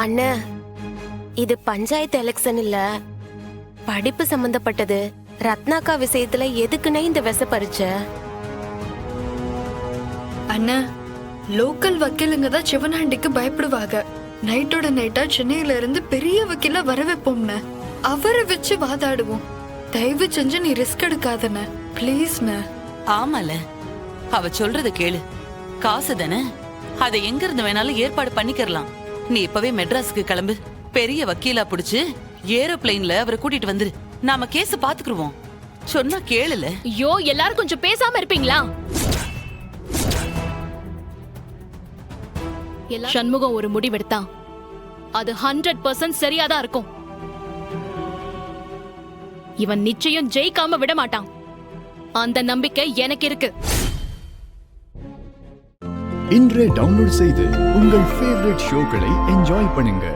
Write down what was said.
அண்ணா, இது பஞ்சாயத்து எலெக்ஷன் இல்ல, படிப்பு சம்பந்தப்பட்டது. ரத்னாக்கா விஷயத்துல எதுக்குன்னே இந்த விச பறிச்ச? அண்ணா, லோக்கல் வக்கீலுங்க தான் சிவனாண்டிக்கு பயப்படுவாங்க. நைட்டோட நைட்டா சென்னையில இருந்து பெரிய வக்கீல வர வைப்போம்னு, அவரை வச்சு வாதாடுவோம். தயவு செஞ்சு நீ ரிஸ்க் எடுக்காதண்ண, பிளீஸ்ண்ண. ஆமால, அவ சொல்றது கேளு. காசு தானே, அதை எங்க இருந்து வேணாலும் ஏற்பாடு பண்ணிக்கலாம். நீ இப்பவே மெட்ராஸுக்கு கிளம்பு. பெரிய வக்கீலா புடிச்சு ஏரோப்ளேன்ல அவரை கூட்டிட்டு வந்துரு. நாம கேஸ் பாத்துக்குருவோம். சொன்னா கேளுல. ஐயோ, எல்லாரும் கொஞ்சம் பேசாம இருப்பீங்களா? சண்முகம் ஒரு முடிவெடுத்தான், அது 100% சரியாதான் இருக்கும். இவன் நிச்சயம் ஜெயிக்காம விட மாட்டான். அந்த நம்பிக்கை எனக்கு இருக்கு. இன்றே டவுன்லோட் செய்து உங்கள் ஃபேவரட் ஷோக்களை என்ஜாய் பண்ணுங்க.